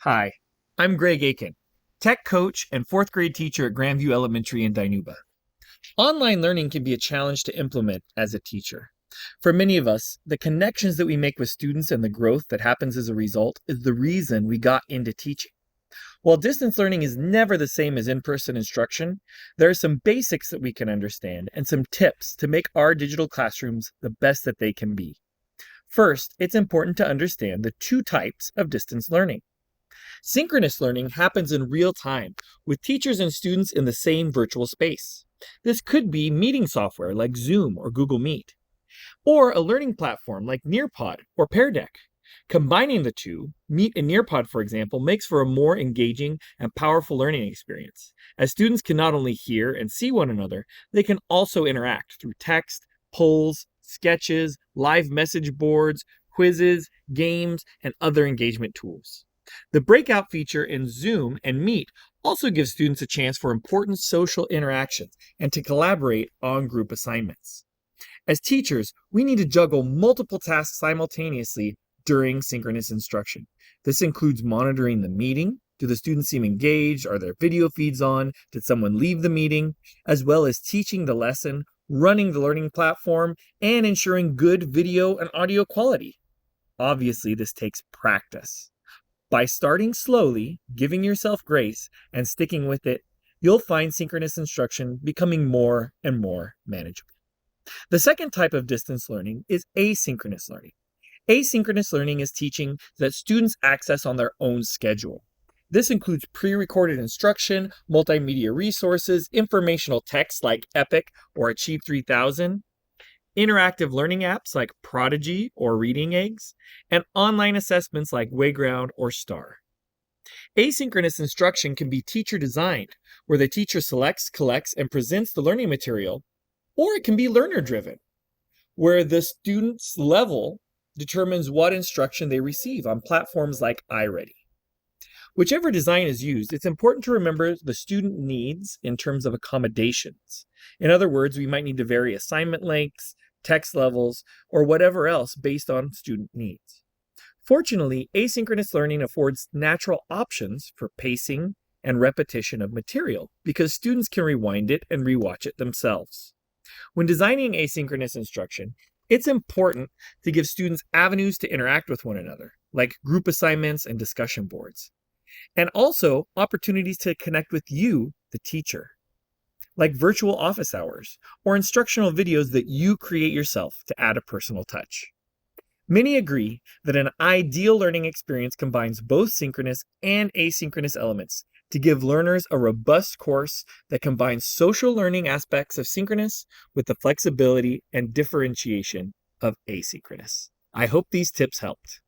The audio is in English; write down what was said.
Hi, I'm Greg Aiken, tech coach and fourth grade teacher at Grandview Elementary in Dinuba. Online learning can be a challenge to implement as a teacher. For many of us, the connections that we make with students and the growth that happens as a result is the reason we got into teaching. While distance learning is never the same as in-person instruction, there are some basics that we can understand and some tips to make our digital classrooms the best that they can be. First, it's important to understand the two types of distance learning. Synchronous learning happens in real time with teachers and students in the same virtual space. This could be meeting software like Zoom or Google Meet, or a learning platform like Nearpod or Pear Deck. Combining the two, Meet and Nearpod, for example, makes for a more engaging and powerful learning experience, as students can not only hear and see one another, they can also interact through text, polls, sketches, live message boards, quizzes, games, and other engagement tools. The breakout feature in Zoom and Meet also gives students a chance for important social interactions and to collaborate on group assignments. As teachers, we need to juggle multiple tasks simultaneously during synchronous instruction. This includes monitoring the meeting. Do the students seem engaged? Are their video feeds on? Did someone leave the meeting? As well as teaching the lesson, running the learning platform, and ensuring good video and audio quality. Obviously, this takes practice. By starting slowly, giving yourself grace, and sticking with it, you'll find synchronous instruction becoming more and more manageable. The second type of distance learning is asynchronous learning. Asynchronous learning is teaching that students access on their own schedule. This includes pre-recorded instruction, multimedia resources, informational texts like Epic or Achieve 3000, interactive learning apps like Prodigy or Reading Eggs, and online assessments like Wayground or STAR. Asynchronous instruction can be teacher-designed, where the teacher selects, collects, and presents the learning material, or it can be learner-driven, where the student's level determines what instruction they receive on platforms like iReady. Whichever design is used, it's important to remember the student needs in terms of accommodations. In other words, we might need to vary assignment lengths, text levels, or whatever else based on student needs. Fortunately, asynchronous learning affords natural options for pacing and repetition of material because students can rewind it and rewatch it themselves. When designing asynchronous instruction, it's important to give students avenues to interact with one another, like group assignments and discussion boards, and also opportunities to connect with you, the teacher, like virtual office hours or instructional videos that you create yourself to add a personal touch. Many agree that an ideal learning experience combines both synchronous and asynchronous elements to give learners a robust course that combines social learning aspects of synchronous with the flexibility and differentiation of asynchronous. I hope these tips helped.